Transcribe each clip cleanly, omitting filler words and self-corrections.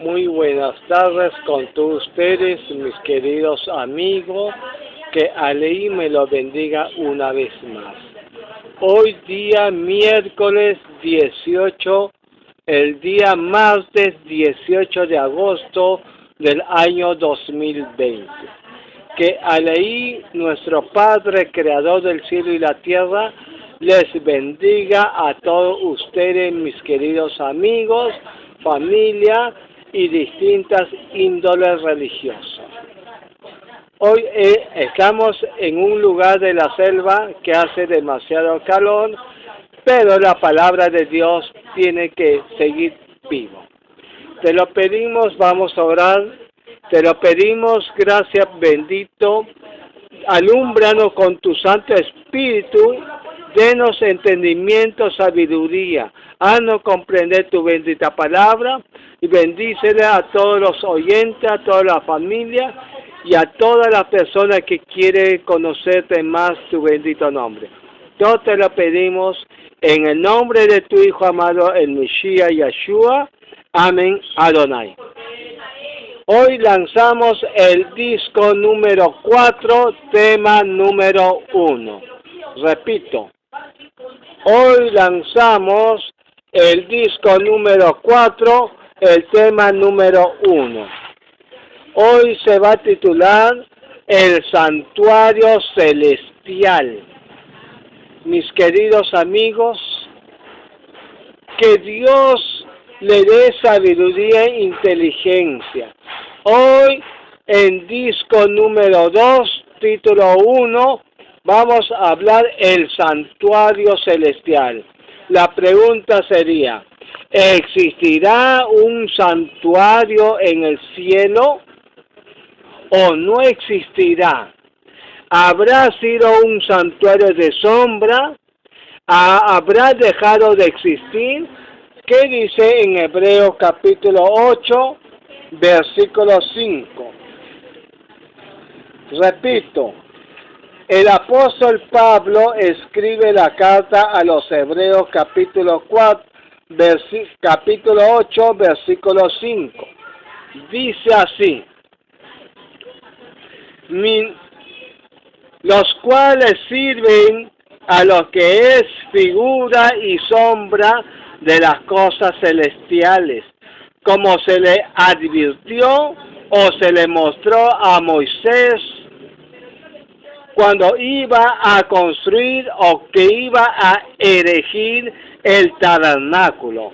Muy buenas tardes con todos ustedes, mis queridos amigos, que Alei me lo bendiga una vez más. Hoy día miércoles 18, el día martes 18 de agosto del año 2020. Que Alei, nuestro Padre, Creador del cielo y la tierra, les bendiga a todos ustedes, mis queridos amigos, familia y distintas índoles religiosas. Hoy estamos en un lugar de la selva que hace demasiado calor, pero la palabra de Dios tiene que seguir vivo. Te lo pedimos, vamos a orar, te lo pedimos, gracias bendito, alúmbranos con tu Santo Espíritu, denos entendimiento, sabiduría, haznos comprender tu bendita palabra y bendícele a todos los oyentes, a toda la familia y a todas las personas que quieren conocerte más tu bendito nombre. Todo te lo pedimos en el nombre de tu Hijo amado, el Mesías Yeshua. Amén, Adonai. Hoy lanzamos el disco número 4, tema número 1. Repito, hoy lanzamos el disco número 4, el tema número 1. Hoy se va a titular El Santuario Celestial. Mis queridos amigos, que Dios le dé sabiduría e inteligencia. Hoy, en disco número 2, título 1, vamos a hablar el santuario celestial. La pregunta sería, ¿existirá un santuario en el cielo o no existirá? ¿Habrá sido un santuario de sombra? ¿Habrá dejado de existir? ¿Qué dice en Hebreos capítulo 8, versículo 5? Repito, el apóstol Pablo escribe la carta a los Hebreos capítulo 8, versículo 5. Dice así, los cuales sirven a lo que es figura y sombra de las cosas celestiales, como se le advirtió o se le mostró a Moisés cuando iba a construir o que iba a erigir el tabernáculo,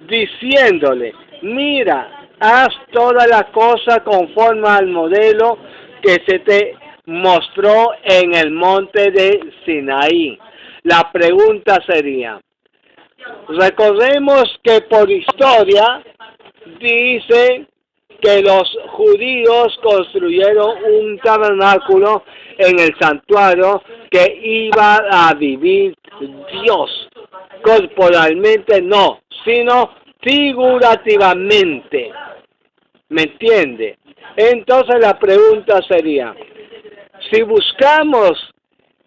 diciéndole, mira, haz toda la cosa conforme al modelo que se te mostró en el monte de Sinaí. La pregunta sería, recordemos que por historia dice que los judíos construyeron un tabernáculo en el santuario que iba a vivir Dios. Corporalmente no, sino figurativamente. ¿Me entiende? Entonces la pregunta sería, si buscamos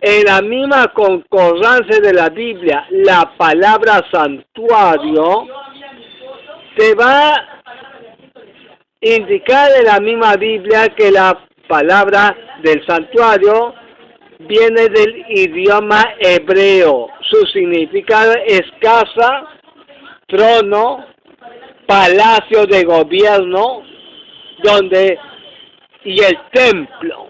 en la misma concordancia de la Biblia la palabra santuario, te va a indicar en la misma Biblia que la palabra del santuario viene del idioma hebreo. Su significado es casa, trono, palacio de gobierno, y el templo.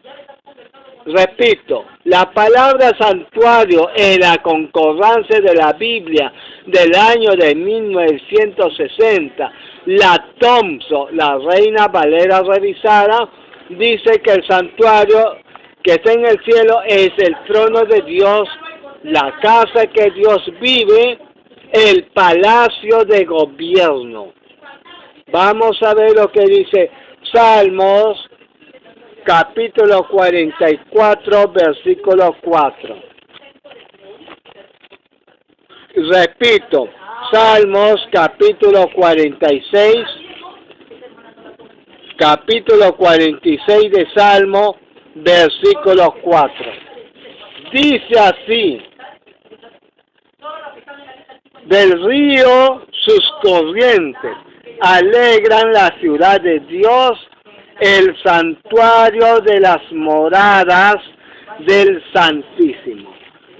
Repito, la palabra santuario en la concordancia de la Biblia del año de 1960, la Thompson, la Reina Valera revisada, dice que el santuario que está en el cielo es el trono de Dios, la casa que Dios vive, el palacio de gobierno. Vamos a ver lo que dice Salmos capítulo 44, versículo 4. Repito, Salmos capítulo 46, capítulo 46 de Salmo, versículo 4. Dice así, del río sus corrientes alegran la ciudad de Dios, el santuario de las moradas del Santísimo.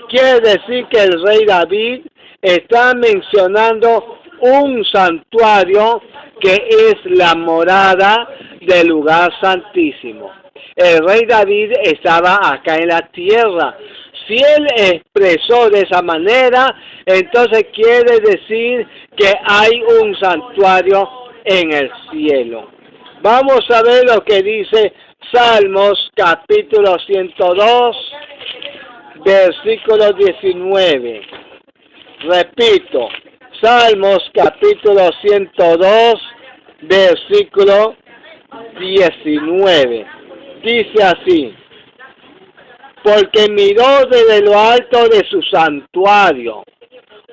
Quiere decir que el rey David está mencionando un santuario que es la morada del lugar santísimo. El rey David estaba acá en la tierra. Si él expresó de esa manera, entonces quiere decir que hay un santuario en el cielo. Vamos a ver lo que dice Salmos capítulo 102, versículo 19. Repito, Salmos capítulo 102, versículo 19. Dice así: porque miró desde lo alto de su santuario.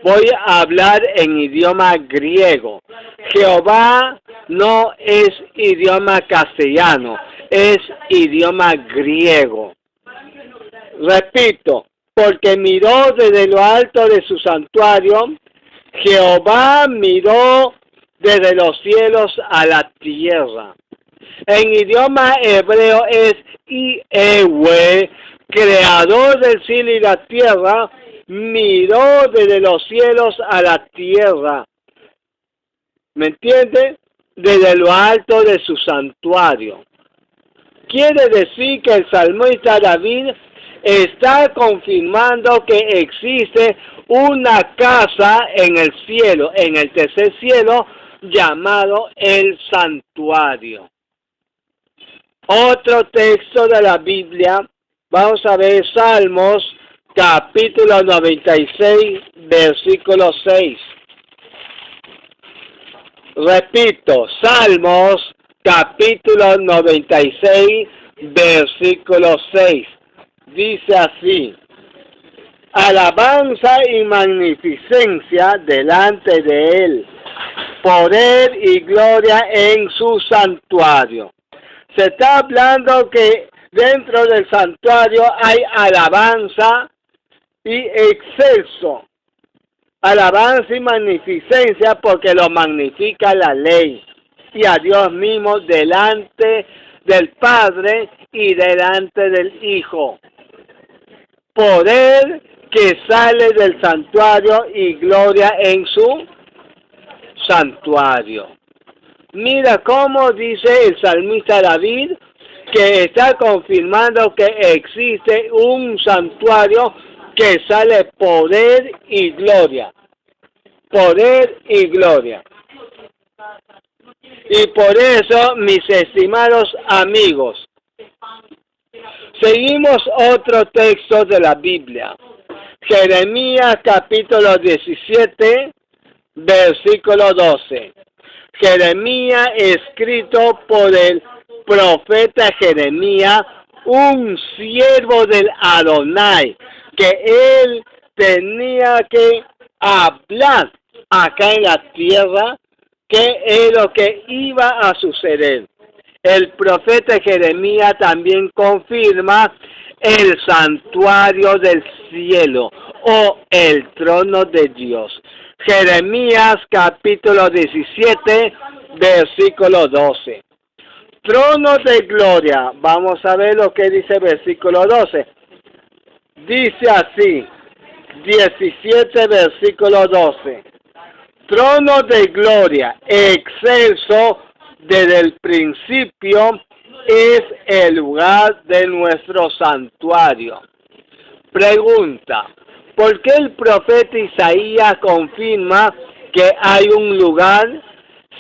Voy a hablar en idioma griego. Jehová no es idioma castellano, es idioma griego. Repito, porque miró desde lo alto de su santuario, Jehová miró desde los cielos a la tierra. En idioma hebreo es Yahweh, creador del cielo y la tierra, miró desde los cielos a la tierra. ¿Me entiende? Desde lo alto de su santuario. Quiere decir que el salmista David está confirmando que existe una casa en el cielo, en el tercer cielo, llamado el santuario. Otro texto de la Biblia, vamos a ver Salmos capítulo 96, versículo 6. Repito, Salmos capítulo 96, versículo 6. Dice así: alabanza y magnificencia delante de él, poder y gloria en su santuario. Se está hablando que dentro del santuario hay alabanza y excelso. Alabanza y magnificencia porque lo magnifica la ley. Y a Dios mismo delante del Padre y delante del Hijo. Poder que sale del santuario y gloria en su santuario. Mira cómo dice el salmista David que está confirmando que existe un santuario que sale poder y gloria. Poder y gloria. Y por eso, mis estimados amigos, seguimos otro texto de la Biblia. Jeremías capítulo 17, versículo 12. Jeremías, escrito por el profeta Jeremías, un siervo del Adonai, que él tenía que hablar acá en la tierra, que es lo que iba a suceder. El profeta Jeremías también confirma el santuario del cielo o el trono de Dios. Jeremías capítulo 17, versículo 12. Trono de gloria. Vamos a ver lo que dice versículo 12. Dice así, 17 versículo 12. Trono de gloria, excelso desde el principio, es el lugar de nuestro santuario. Pregunta: ¿por qué el profeta Isaías confirma que hay un lugar,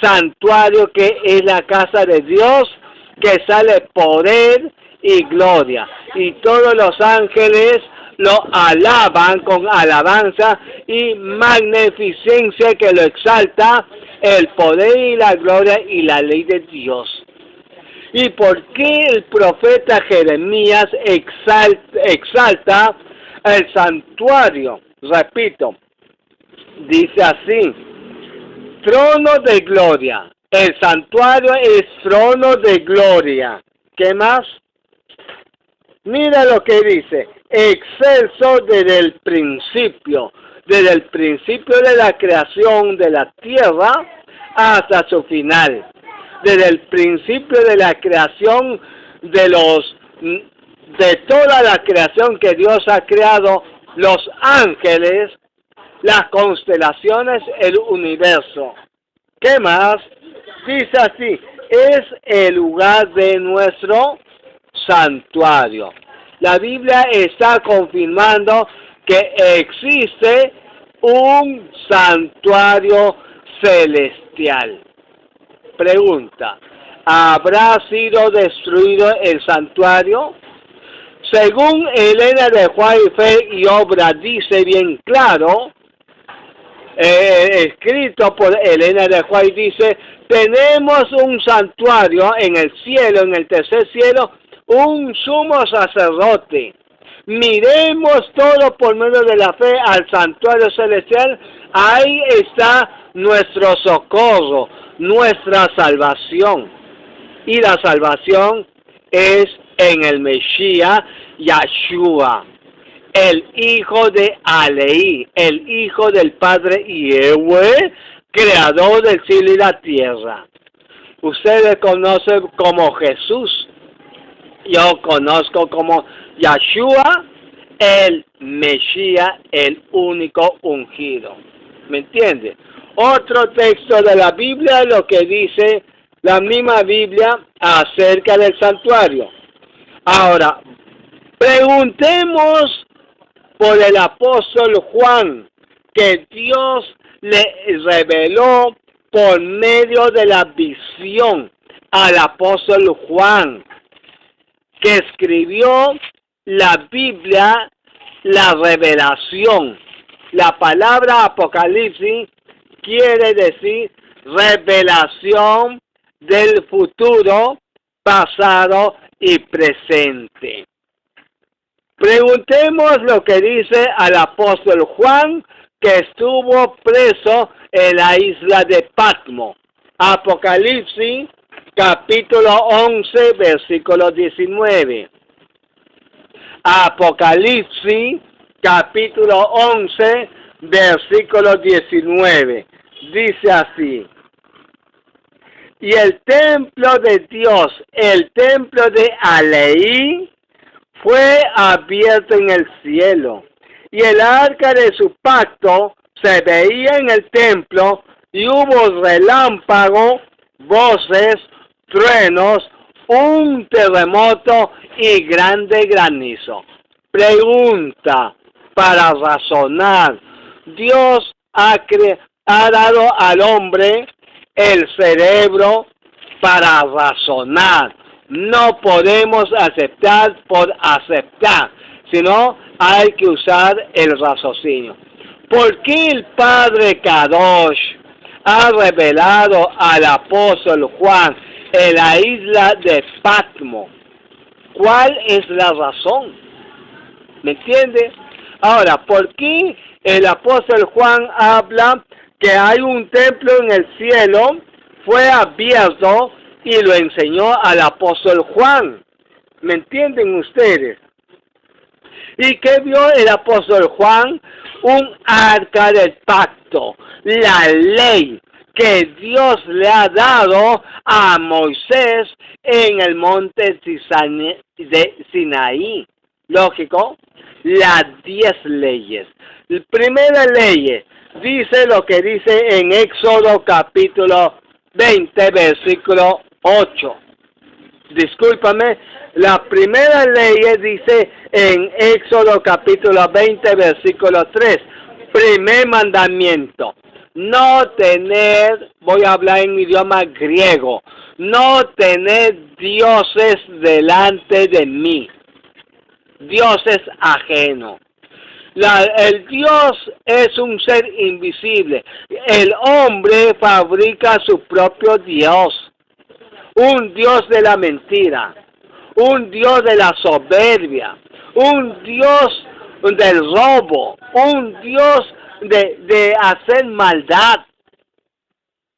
santuario, que es la casa de Dios, que sale poder y gloria? Y todos los ángeles lo alaban con alabanza y magnificencia que lo exalta, el poder y la gloria y la ley de Dios. ¿Y por qué el profeta Jeremías exalta el santuario? Repito, dice así: trono de gloria. El santuario es trono de gloria. ¿Qué más? Mira lo que dice: excelso desde el principio de la creación de la tierra, hasta su final. Desde el principio de la creación de toda la creación que Dios ha creado, los ángeles, las constelaciones, el universo. ¿Qué más? Dice así, es el lugar de nuestro santuario. La Biblia está confirmando que existe un santuario celestial. Pregunta, ¿habrá sido destruido el santuario? Según Elena de White, Fe y Obra dice bien claro, escrito por Elena de White, dice, tenemos un santuario en el cielo, en el tercer cielo, un sumo sacerdote. Miremos todo por medio de la fe al santuario celestial. Ahí está nuestro socorro, nuestra salvación. Y la salvación es en el Mesías Yahshua, el hijo de Aleí, el hijo del Padre Yehweh, creador del cielo y la tierra. Ustedes conocen como Jesús, yo conozco como Yahshua, el Mesías, el único ungido. ¿Me entiende? Otro texto de la Biblia, lo que dice la misma Biblia acerca del santuario. Ahora, preguntemos por el apóstol Juan, que Dios le reveló por medio de la visión al apóstol Juan, que escribió la Biblia, la revelación. La palabra Apocalipsis quiere decir revelación del futuro, pasado y presente. Preguntemos lo que dice al apóstol Juan, que estuvo preso en la isla de Patmos. Apocalipsis, capítulo 11, versículo 19. Apocalipsis, capítulo 11, versículo 19. Dice así: y el templo de Dios, el templo de Aleí, fue abierto en el cielo, y el arca de su pacto se veía en el templo, y hubo relámpagos, voces, truenos, un terremoto y grande granizo. Pregunta para razonar. Dios ha dado al hombre el cerebro para razonar. No podemos aceptar por aceptar, sino hay que usar el raciocinio. ¿Por qué el Padre Kadosh ha revelado al apóstol Juan en la isla de Patmos? ¿Cuál es la razón? ¿Me entiende? Ahora, ¿por qué el apóstol Juan habla que hay un templo en el cielo, fue abierto y lo enseñó al apóstol Juan? ¿Me entienden ustedes? ¿Y qué vio el apóstol Juan? Un arca del pacto, la ley que Dios le ha dado a Moisés en el monte de Sinaí. Lógico, las 10 leyes. La primera ley dice lo que dice en Éxodo capítulo 20, versículo 8. Discúlpame, la primera ley dice en Éxodo capítulo 20, versículo 3. Primer mandamiento: no tener, voy a hablar en idioma griego, no tener dioses delante de mí, dioses ajenos. El Dios es un ser invisible. El hombre fabrica su propio Dios. Un Dios de la mentira. Un Dios de la soberbia. Un Dios del robo. Un Dios de hacer maldad.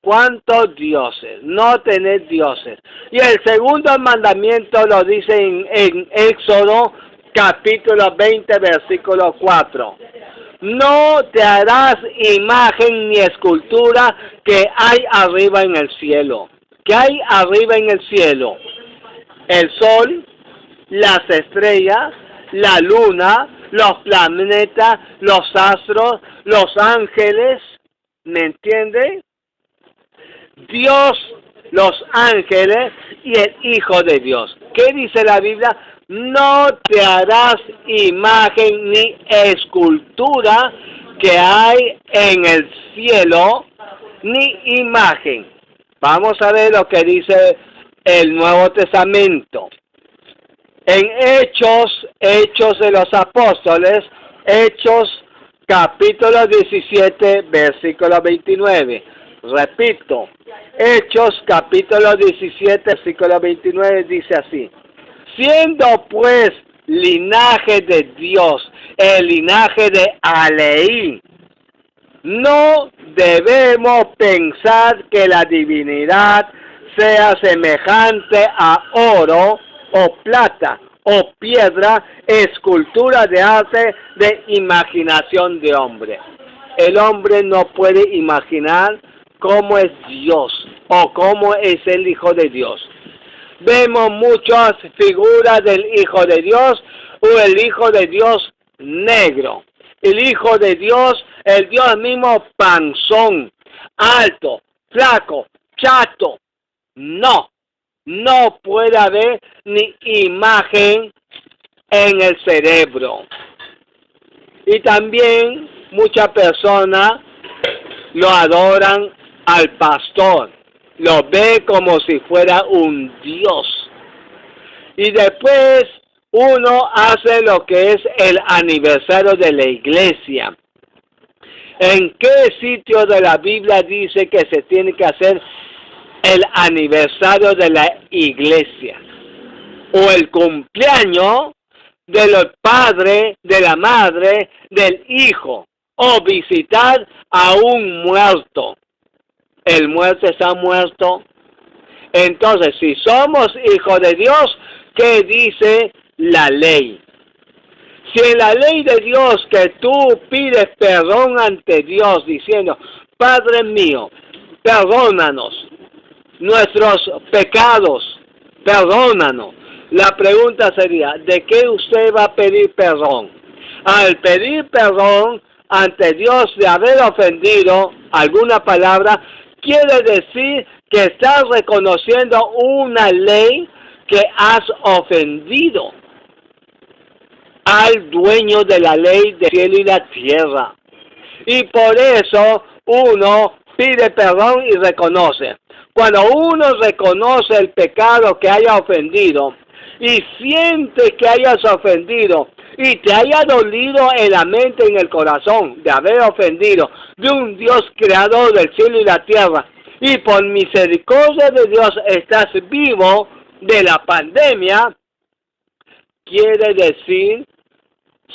¿Cuántos dioses? No tener dioses. Y el segundo mandamiento lo dice en Éxodo capítulo 20, versículo 4. no te harás imagen ni escultura que hay arriba en el cielo. ¿Qué hay arriba en el cielo? El sol, las estrellas, la luna, los planetas, los astros, los ángeles. ¿Me entiende? Dios, los ángeles y el Hijo de Dios. ¿Qué dice la Biblia? No te harás imagen ni escultura que hay en el cielo, ni imagen. Vamos a ver lo que dice el Nuevo Testamento. En Hechos de los Apóstoles, Hechos capítulo 17, versículo 29. Repito, Hechos capítulo 17, versículo 29 dice así: siendo pues linaje de Dios, el linaje de Aleí, no debemos pensar que la divinidad sea semejante a oro o plata o piedra, escultura de arte de imaginación de hombre. El hombre no puede imaginar cómo es Dios o cómo es el Hijo de Dios. Vemos muchas figuras del Hijo de Dios o el Hijo de Dios negro. El Hijo de Dios, el Dios mismo panzón, alto, flaco, chato. No puede haber ni imagen en el cerebro. Y también muchas personas lo adoran al pastor. Lo ve como si fuera un dios. Y después uno hace lo que es el aniversario de la iglesia. ¿En qué sitio de la Biblia dice que se tiene que hacer el aniversario de la iglesia? O el cumpleaños del padre, de la madre, del hijo. O visitar a un muerto. El muerto está muerto. Entonces, si somos hijos de Dios, ¿qué dice la ley? Si en la ley de Dios que tú pides perdón ante Dios diciendo: Padre mío, perdónanos nuestros pecados, perdónanos. La pregunta sería: ¿de qué usted va a pedir perdón? Al pedir perdón ante Dios de haber ofendido alguna palabra, quiere decir que estás reconociendo una ley que has ofendido al dueño de la ley del cielo y la tierra. Y por eso uno pide perdón y reconoce. Cuando uno reconoce el pecado que haya ofendido y siente que hayas ofendido y te haya dolido en la mente y en el corazón de haber ofendido de un Dios creador del cielo y la tierra, y por misericordia de Dios estás vivo de la pandemia, quiere decir,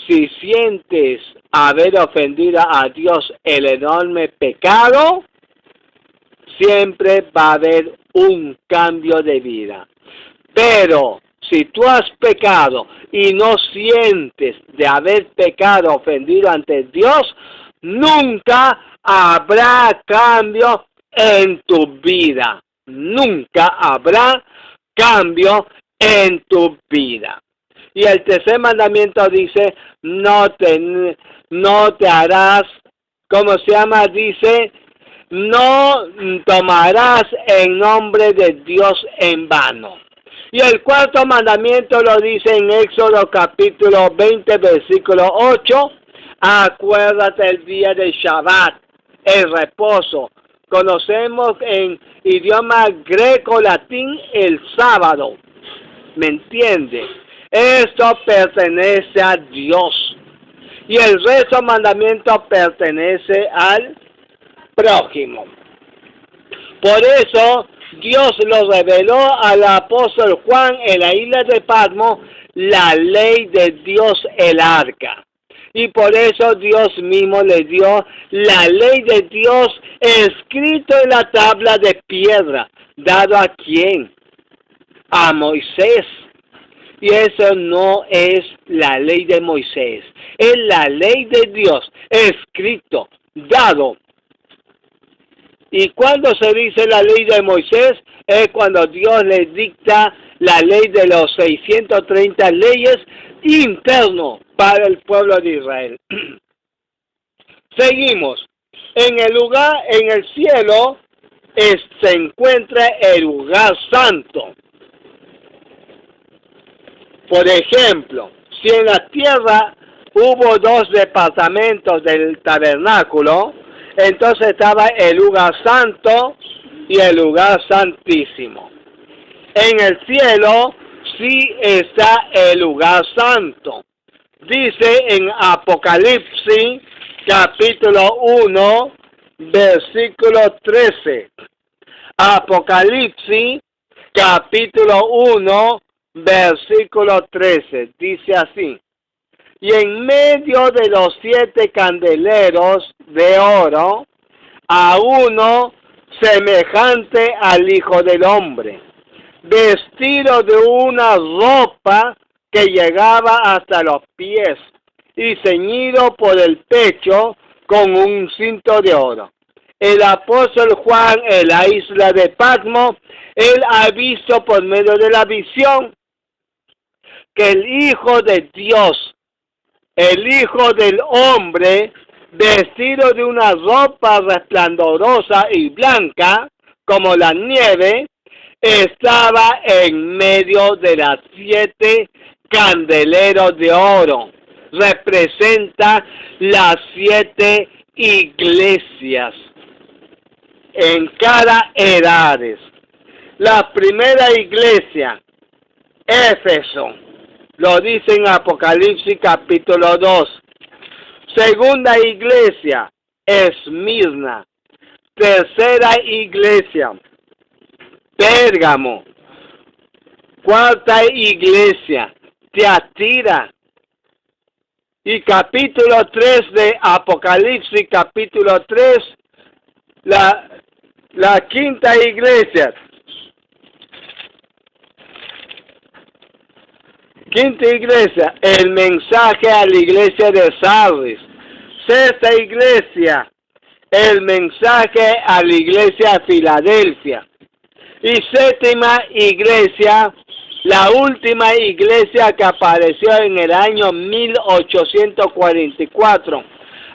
si sientes haber ofendido a Dios el enorme pecado, siempre va a haber un cambio de vida. Pero si tú has pecado y no sientes de haber pecado, ofendido ante Dios, nunca habrá cambio en tu vida. Nunca habrá cambio en tu vida. Y el tercer mandamiento dice: no te harás, ¿cómo se llama? Dice: no tomarás el nombre de Dios en vano. Y el cuarto mandamiento lo dice en Éxodo capítulo 20, versículo 8. Acuérdate el día de Shabbat, el reposo. Conocemos en idioma greco-latín el sábado. ¿Me entiende? Esto pertenece a Dios. Y el resto mandamiento pertenece al prójimo. Por eso Dios lo reveló al apóstol Juan en la isla de Patmos, la ley de Dios, el arca. Y por eso Dios mismo le dio la ley de Dios escrito en la tabla de piedra. ¿Dado a quién? A Moisés. Y eso no es la ley de Moisés, es la ley de Dios, escrito, dado. Y cuando se dice la ley de Moisés, es cuando Dios le dicta la ley de los 630 leyes internos para el pueblo de Israel. Seguimos. En el cielo, se encuentra el lugar santo. Por ejemplo, si en la tierra hubo 2 departamentos del tabernáculo, entonces estaba el lugar santo y el lugar santísimo. En el cielo sí está el lugar santo. Dice en Apocalipsis capítulo 1, versículo 13. Apocalipsis capítulo 1, versículo 13. Dice así: y en medio de los 7 candeleros de oro, a uno semejante al Hijo del Hombre, vestido de una ropa que llegaba hasta los pies y ceñido por el pecho con un cinto de oro. El apóstol Juan en la isla de Patmos, él ha visto por medio de la visión que el Hijo de Dios, el Hijo del Hombre, vestido de una ropa resplandorosa y blanca como la nieve, estaba en medio de las 7 candeleros de oro. Representa las 7 iglesias en cada edad. La primera iglesia, Éfeso, lo dice en Apocalipsis capítulo 2. Segunda iglesia, Esmirna. Tercera iglesia, Pérgamo. Cuarta iglesia, Tiatira. Y capítulo 3 de Apocalipsis, capítulo 3, la quinta iglesia. Quinta iglesia, el mensaje a la iglesia de Sardis. Sexta iglesia, el mensaje a la iglesia de Filadelfia. Y séptima iglesia, la última iglesia que apareció en el año 1844,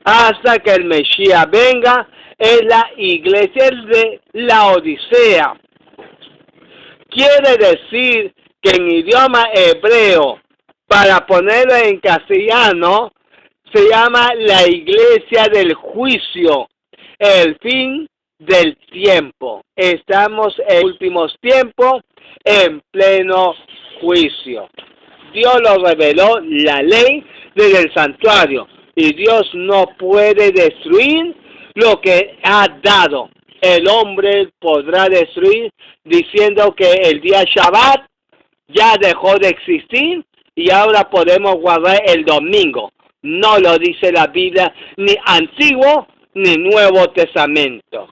hasta que el Mesías venga, es la iglesia de la Odisea. Quiere decir que en idioma hebreo, para ponerlo en castellano, se llama la iglesia del juicio, el fin del tiempo. Estamos en últimos tiempos, en pleno juicio. Dios lo reveló, la ley desde el santuario, y Dios no puede destruir lo que ha dado. El hombre podrá destruir diciendo que el día Shabbat ya dejó de existir y ahora podemos guardar el domingo. No lo dice la Biblia, ni Antiguo ni Nuevo Testamento.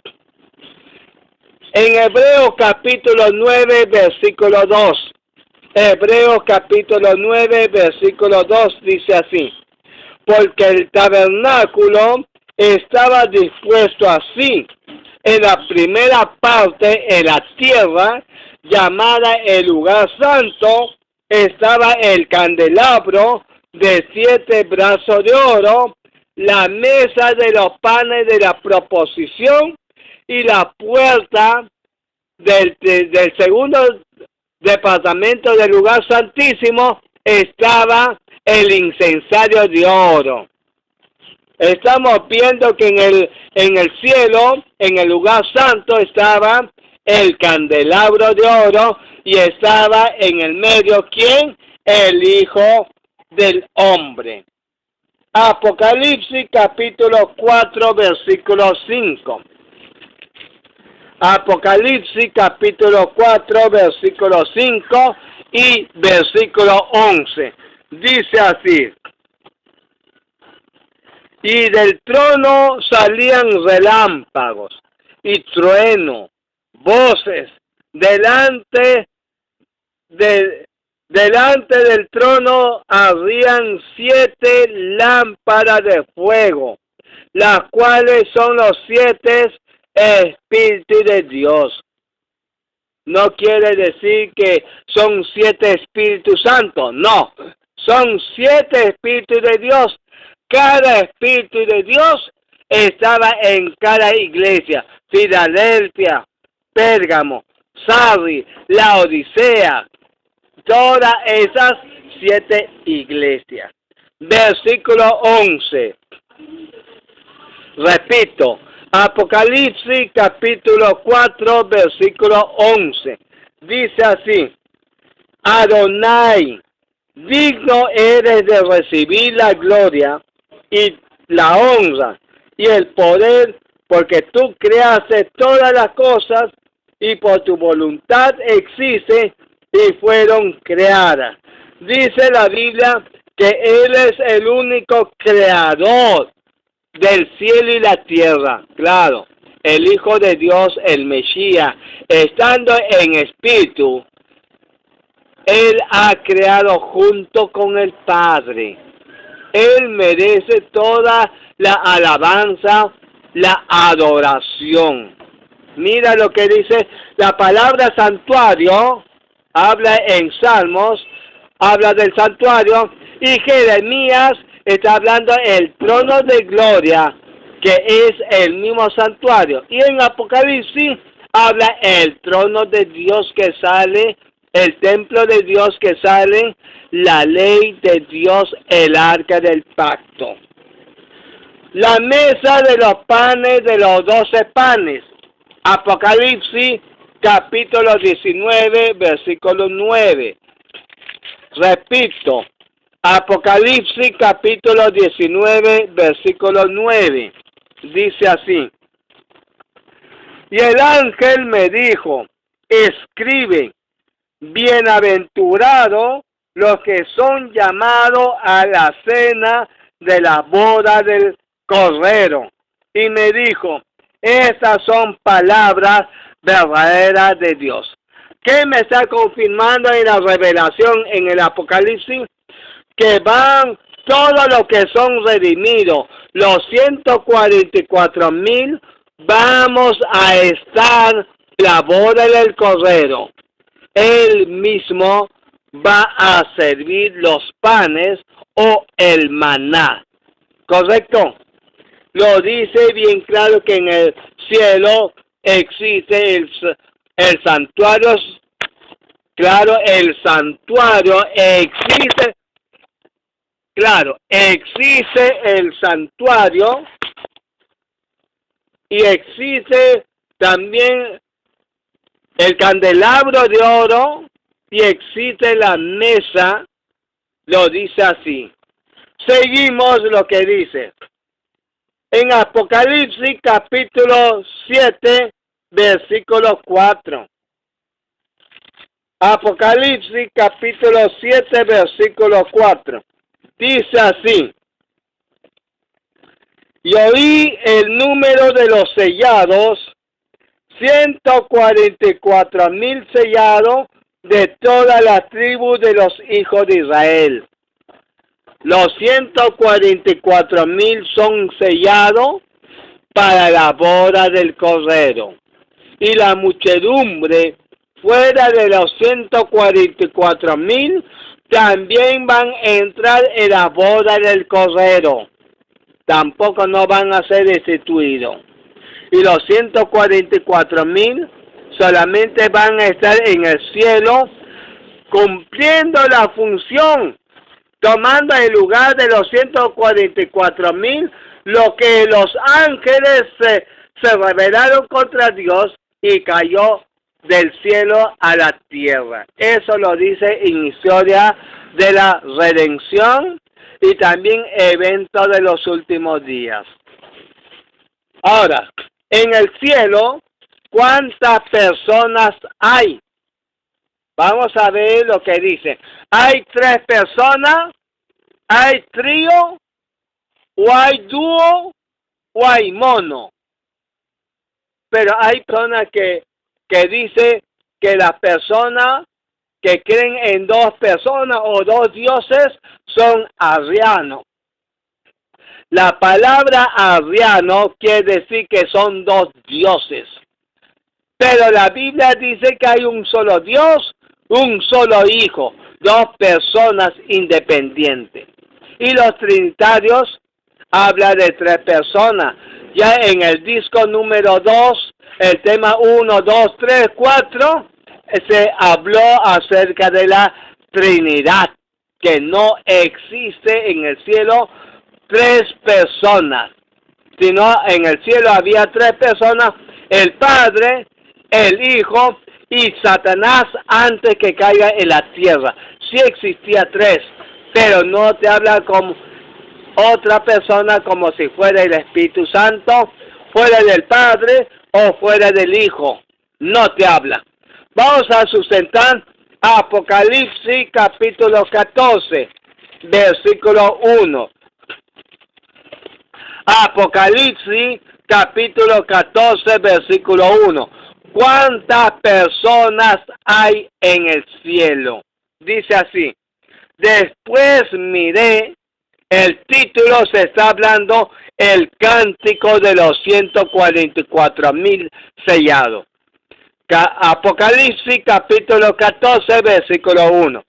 En Hebreos capítulo 9, versículo 2. Hebreos capítulo 9, versículo 2 dice así: porque el tabernáculo estaba dispuesto así. En la primera parte, en la tierra, llamada el lugar santo, estaba el candelabro de 7 brazos de oro, la mesa de los panes de la proposición y la puerta del segundo departamento del lugar santísimo estaba el incensario de oro. Estamos viendo que en el cielo, en el lugar santo, estaba el candelabro de oro y estaba en el medio, ¿quién? El Hijo del Hombre. Apocalipsis capítulo 4, versículo 5. Apocalipsis capítulo 4, versículo 5 y versículo 11. Dice así: y del trono salían relámpagos y trueno, voces delante de Delante del trono habrían 7 lámparas de fuego, las cuales son los 7 Espíritus de Dios. No quiere decir que son 7 Espíritus Santos, no. Son 7 Espíritus de Dios. Cada Espíritu de Dios estaba en cada iglesia. Filadelfia, Pérgamo, Sardis, Laodicea. Todas esas 7 iglesias. Versículo 11. Repito. Apocalipsis capítulo 4, versículo 11. Dice así: Adonai, digno eres de recibir la gloria y la honra y el poder, porque tú creaste todas las cosas y por tu voluntad existen y fueron creadas. Dice la Biblia que Él es el único creador del cielo y la tierra. Claro, el Hijo de Dios, el Mesías, estando en espíritu, Él ha creado junto con el Padre. Él merece toda la alabanza, la adoración. Mira lo que dice la palabra santuario, habla en Salmos, habla del santuario, y Jeremías está hablando del trono de gloria, que es el mismo santuario. Y en Apocalipsis habla el trono de Dios que sale, el templo de Dios que sale, la ley de Dios, el arca del pacto. La mesa de los panes, de los 12 panes. Apocalipsis capítulo 19, versículo 9. Repito. Apocalipsis capítulo 19, versículo 9, dice así: Y el ángel me dijo, escribe, bienaventurados los que son llamados a la cena de la boda del Cordero. Y me dijo, estas son palabras verdaderas de Dios. ¿Qué me está confirmando en la revelación en el Apocalipsis? Que van todos los que son redimidos, los 144,000, vamos a estar en la boda del Cordero. Él mismo va a servir los panes o el maná. ¿Correcto? Lo dice bien claro que en el cielo existe el santuario. Claro, el santuario existe. Claro, existe el santuario y existe también el candelabro de oro y existe la mesa, lo dice así. Seguimos lo que dice. En Apocalipsis capítulo 7, versículo 4. Apocalipsis capítulo 7, versículo 4. Dice así: y oí el número de los sellados, 144,000 sellados de todas las tribus de los hijos de Israel. Los 144,000 son sellados para la boda del Cordero. Y la muchedumbre fuera de los 144,000 también van a entrar en la boda del Cordero. Tampoco no van a ser destituidos. Y los 144,000 solamente van a estar en el cielo cumpliendo la función, tomando el lugar de los 144,000, lo que los ángeles se rebelaron contra Dios y cayó del cielo a la tierra. Eso lo dice en historia de la redención y también evento de los últimos días. Ahora, en el cielo, ¿cuántas personas hay? Vamos a ver lo que dice. ¿Hay 3 personas? ¿Hay trío? ¿O hay dúo? ¿O hay mono? Pero hay personas que dice que las personas que creen en dos personas o dos dioses son arrianos. La palabra arriano quiere decir que son dos dioses. Pero la Biblia dice que hay un solo Dios, un solo Hijo, dos personas independientes. Y los trinitarios hablan de tres personas. Ya en el disco número 2, el tema 1, 2, 3, 4, se habló acerca de la Trinidad, que no existe en el cielo tres personas, sino en el cielo había tres personas, el Padre, el Hijo y Satanás antes que caiga en la tierra. Sí existía tres, pero no te habla como otra persona como si fuera el Espíritu Santo, fuera del Padre o fuera del Hijo. No te habla. Vamos a sustentar Apocalipsis capítulo 14, versículo 1. Apocalipsis capítulo 14, versículo 1. ¿Cuántas personas hay en el cielo? Dice así. Después miré, el título se está hablando, el cántico de los 144,000 sellados. Apocalipsis capítulo 14, versículo 1.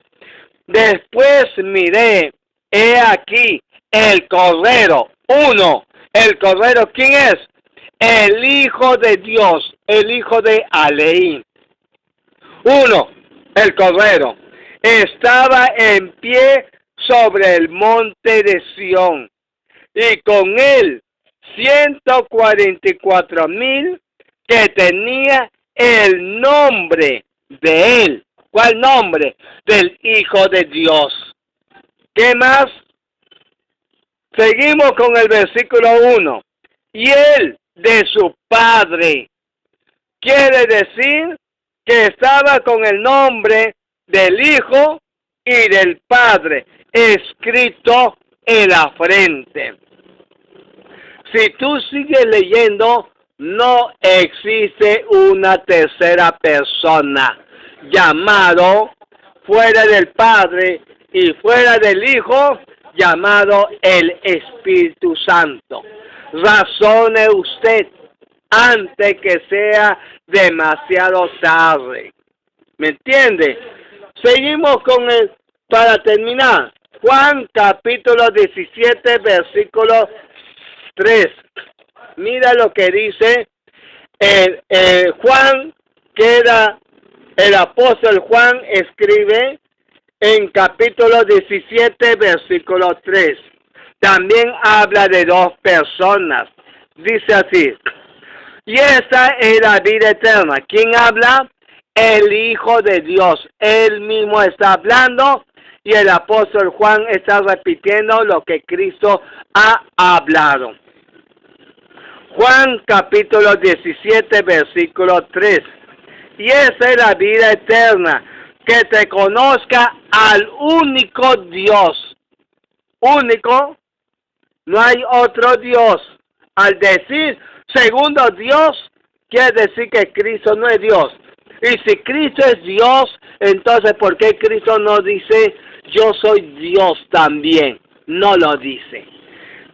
Después miré, he aquí, el Cordero, uno. ¿El Cordero quién es? El Hijo de Dios, el Hijo de Aleín. Uno, el Cordero. Estaba en pie sobre el monte de Sión, y con él 144,000 que tenía el nombre de él. ¿Cuál nombre? Del Hijo de Dios. ¿Qué más? Seguimos con el versículo 1. Y él de su Padre. Quiere decir que estaba con el nombre del Hijo y del Padre escrito en la frente. Si tú sigues leyendo, no existe una tercera persona llamado fuera del Padre y fuera del Hijo, llamado el Espíritu Santo. Razone usted antes que sea demasiado tarde. ¿Me entiende? Seguimos con el, para terminar, Juan capítulo 17, versículo 3. Mira lo que dice Juan, que era el apóstol Juan, escribe en capítulo 17, versículo 3. También habla de dos personas. Dice así. Y esta es la vida eterna. ¿Quién habla? El Hijo de Dios. Él mismo está hablando y el apóstol Juan está repitiendo lo que Cristo ha hablado. Juan capítulo 17, versículo 3. Y esa es la vida eterna, que te conozca al único Dios. Único, no hay otro Dios. Al decir segundo Dios, quiere decir que Cristo no es Dios. Y si Cristo es Dios, entonces ¿por qué Cristo no dice yo soy Dios también? No lo dice.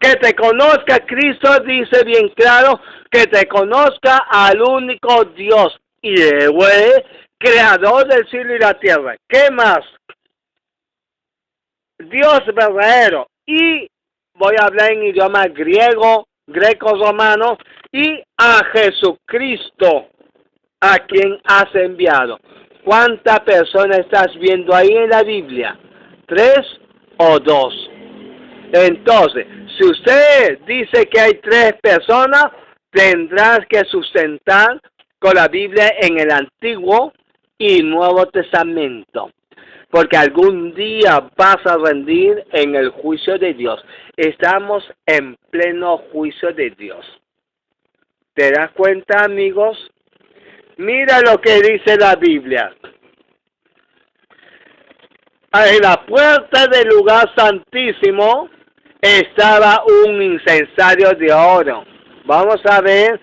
Que te conozca, Cristo dice bien claro, que te conozca al único Dios. Y Yahweh, creador del cielo y la tierra. ¿Qué más? Dios verdadero. Y voy a hablar en idioma griego, greco-romano, y a Jesucristo, a quien has enviado. ¿Cuántas personas estás viendo ahí en la Biblia? ¿3 o 2? Entonces, si usted dice que hay 3 personas, tendrás que sustentar con la Biblia en el Antiguo y Nuevo Testamento. Porque algún día vas a rendir en el juicio de Dios. Estamos en pleno juicio de Dios. ¿Te das cuenta, amigos? Mira lo que dice la Biblia. En la puerta del lugar santísimo estaba un incensario de oro. Vamos a ver,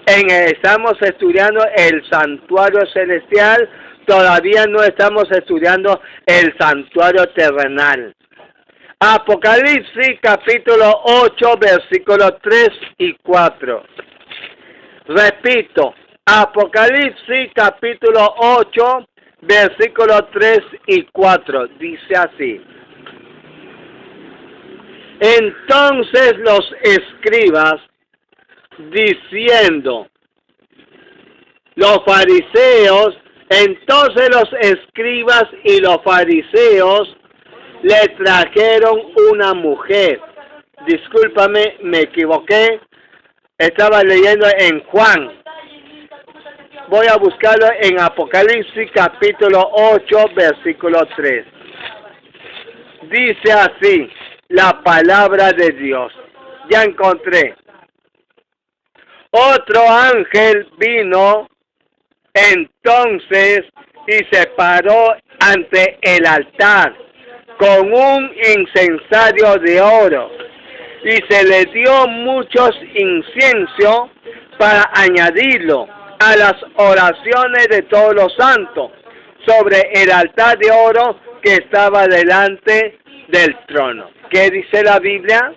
estamos estudiando el santuario celestial todavía no estamos estudiando el santuario terrenal. Apocalipsis capítulo 8, versículos 3 y 4. Repito, Apocalipsis capítulo 8, versículos 3 y 4. Dice así. Entonces los escribas, diciendo, los fariseos, entonces los escribas y los fariseos le trajeron una mujer. Discúlpame, me equivoqué. Estaba leyendo en Juan. Voy a buscarlo en Apocalipsis capítulo 8, versículo 3. Dice así la palabra de Dios. Ya encontré. Otro ángel vino entonces y se paró ante el altar con un incensario de oro, y se le dio muchos inciensos para añadirlo a las oraciones de todos los santos sobre el altar de oro que estaba delante del trono. ¿Qué dice la Biblia?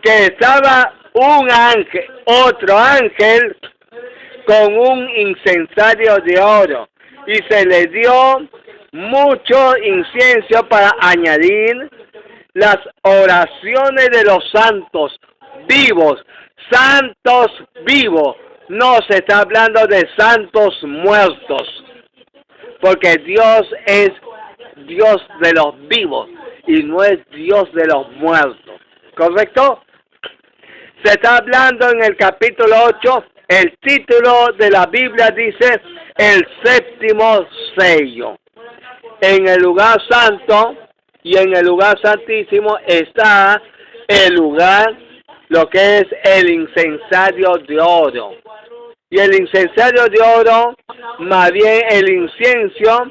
Que estaba un ángel, otro ángel, con un incensario de oro, y se le dio mucho incienso para añadir las oraciones de los santos vivos. Santos vivos. No se está hablando de santos muertos, porque Dios es Dios de los vivos y no es Dios de los muertos. ¿Correcto? Se está hablando en el capítulo 8, el título de la Biblia dice el séptimo sello. En el lugar santo y en el lugar santísimo está el lugar, lo que es el incensario de oro. Y el incensario de oro, más bien el incienso,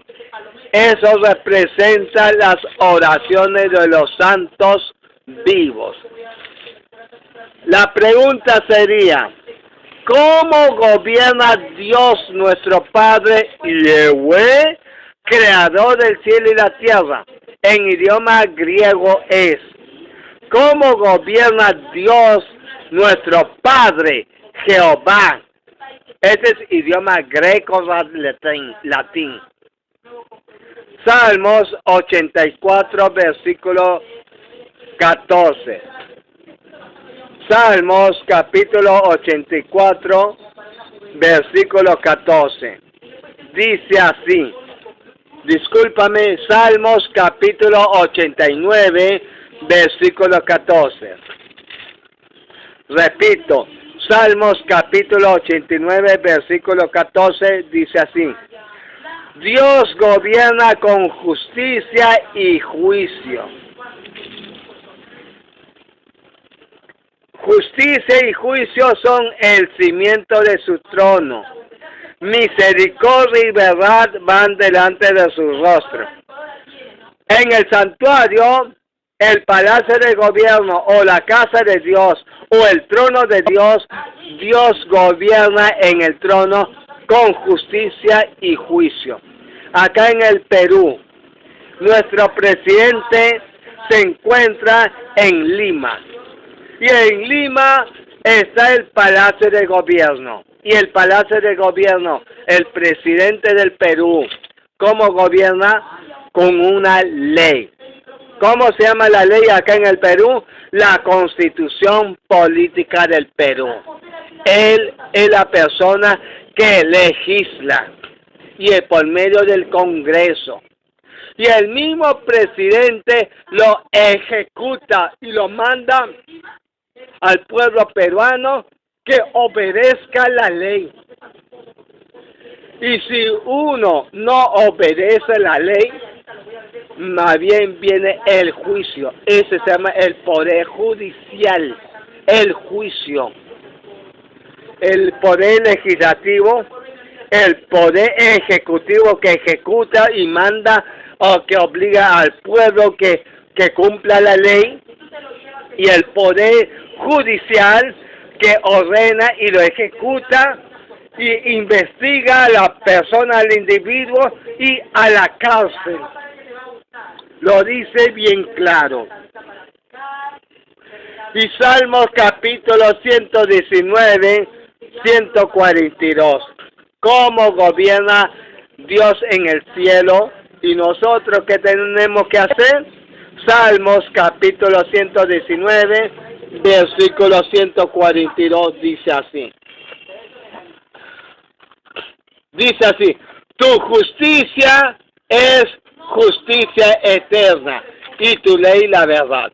eso representa las oraciones de los santos vivos. La pregunta sería, ¿cómo gobierna Dios nuestro Padre Yahweh, creador del cielo y la tierra? En idioma griego es, ¿cómo gobierna Dios nuestro Padre Jehová? Este es idioma greco-latín. Salmos 84, versículo 14. Salmos capítulo 84, versículo 14. Dice así. Discúlpame, Salmos capítulo 89, versículo 14. Repito, Salmos capítulo 89, versículo 14, dice así. Dios gobierna con justicia y juicio. Justicia y juicio son el cimiento de su trono. Misericordia y verdad van delante de su rostro. En el santuario, el palacio de gobierno o la casa de Dios o el trono de Dios, Dios gobierna en el trono con justicia y juicio. Acá en el Perú, nuestro presidente se encuentra en Lima. Y en Lima está el Palacio de Gobierno. Y el Palacio de Gobierno, el presidente del Perú, ¿cómo gobierna? Con una ley. ¿Cómo se llama la ley acá en el Perú? La Constitución Política del Perú. Él es la persona que legisla. Y es por medio del Congreso. Y el mismo presidente lo ejecuta y lo manda al pueblo peruano que obedezca la ley. Y si uno no obedece la ley, más bien viene el juicio. Ese se llama el poder judicial, el juicio. El poder legislativo, el poder ejecutivo que ejecuta y manda o que obliga al pueblo que cumpla la ley, y el poder judicial que ordena y lo ejecuta y investiga a la persona, al individuo y a la cárcel. Lo dice bien claro. Y Salmos capítulo 119, 142. ¿Cómo gobierna Dios en el cielo? ¿Y nosotros qué tenemos que hacer? Salmos capítulo 119, versículo 142 dice así. Dice así: tu justicia es justicia eterna y tu ley la verdad.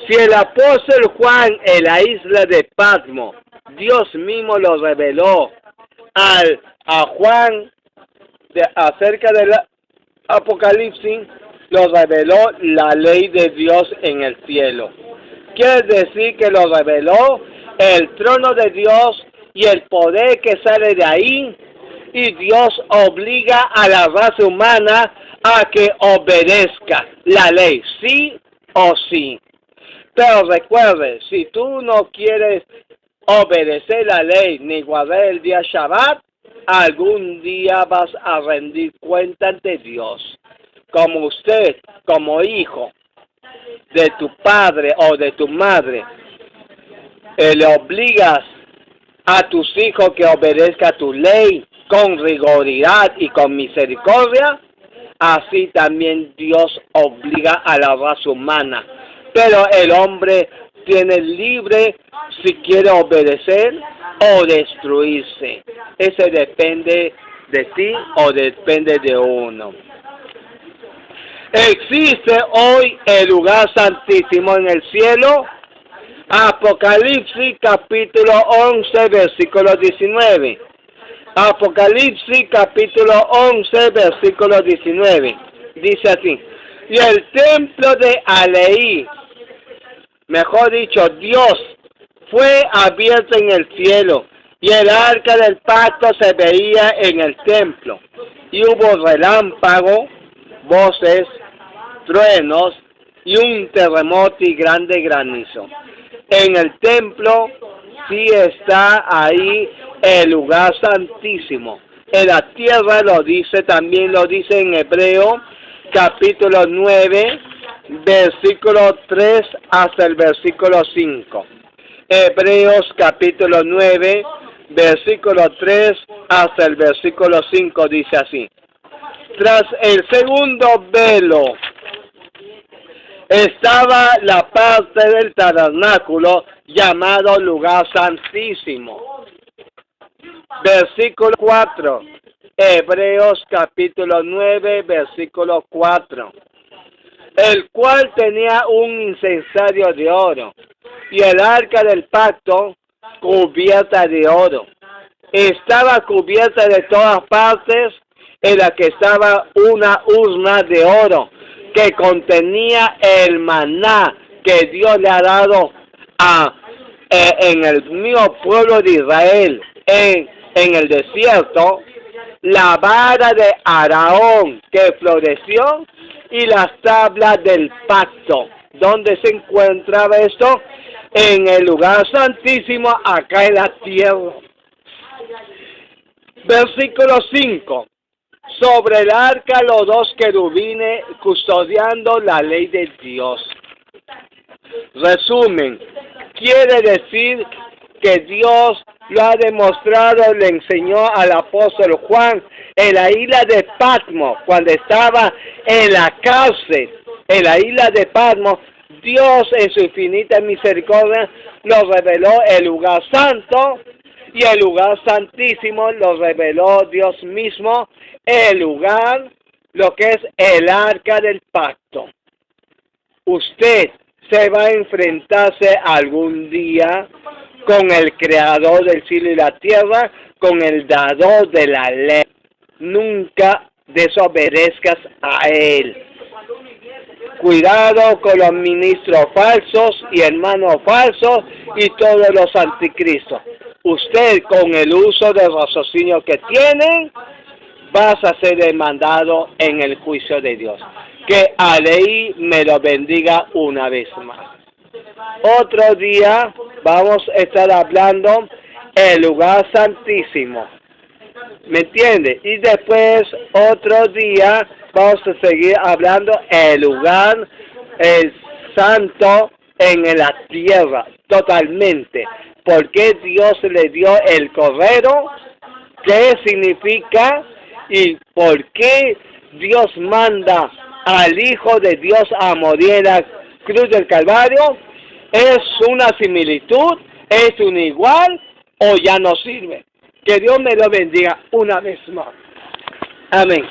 Si el apóstol Juan en la isla de Patmos, Dios mismo lo reveló a Juan acerca del Apocalipsis, lo reveló la ley de Dios en el cielo. Quiere decir que lo reveló el trono de Dios y el poder que sale de ahí, y Dios obliga a la raza humana a que obedezca la ley, sí o sí. Pero recuerde, si tú no quieres obedecer la ley ni guardar el día Shabbat, algún día vas a rendir cuenta ante Dios. Como usted, como hijo de tu padre o de tu madre, le obligas a tus hijos que obedezcan tu ley con rigoridad y con misericordia, así también Dios obliga a la raza humana. Pero el hombre tiene libre si quiere obedecer o destruirse. Ese depende de ti o depende de uno. ¿Existe hoy el lugar santísimo en el cielo? Apocalipsis capítulo 11, versículo 19. Apocalipsis capítulo 11, versículo 19. Dice así: y el templo de Aleí, mejor dicho, Dios, fue abierto en el cielo, y el arca del pacto se veía en el templo, y hubo relámpago, voces, truenos, y un terremoto y grande granizo. En el templo sí está ahí el lugar santísimo. En la tierra lo dice, también lo dice en Hebreo, capítulo 9, versículo 3 hasta el versículo 5. Hebreos capítulo 9, versículo 3 hasta el versículo 5 dice así: tras el segundo velo estaba la parte del tabernáculo llamado lugar santísimo. Versículo 4. Hebreos capítulo 9, versículo 4. El cual tenía un incensario de oro, y el arca del pacto cubierta de oro. Estaba cubierta de todas partes, en la que estaba una urna de oro, que contenía el maná que Dios le ha dado en el mismo pueblo de Israel, en el desierto, la vara de Aarón que floreció y las tablas del pacto. ¿Dónde se encontraba esto? En el lugar santísimo, acá en la tierra. Versículo 5. Sobre el arca los dos querubines custodiando la ley de Dios. Resumen, quiere decir que Dios lo ha demostrado, le enseñó al apóstol Juan en la isla de Patmos, cuando estaba en la cárcel, en la isla de Patmos. Dios en su infinita misericordia lo reveló el lugar santo, y el lugar santísimo lo reveló Dios mismo, el lugar, lo que es el arca del pacto. Usted se va a enfrentarse algún día con el creador del cielo y la tierra, con el dador de la ley. Nunca desobedezcas a él. Cuidado con los ministros falsos y hermanos falsos y todos los anticristos. Usted, con el uso del raciocinio que tiene, vas a ser demandado en el juicio de Dios. Que Aleí me lo bendiga una vez más. Otro día vamos a estar hablando el lugar santísimo. ¿Me entiende? Y después, otro día, vamos a seguir hablando el lugar santo en la tierra, totalmente. ¿Por qué Dios le dio el cordero? ¿Qué significa? ¿Y por qué Dios manda al Hijo de Dios a morir en la cruz del Calvario? ¿Es una similitud? ¿Es un igual? ¿O ya no sirve? Que Dios me lo bendiga una vez más. Amén.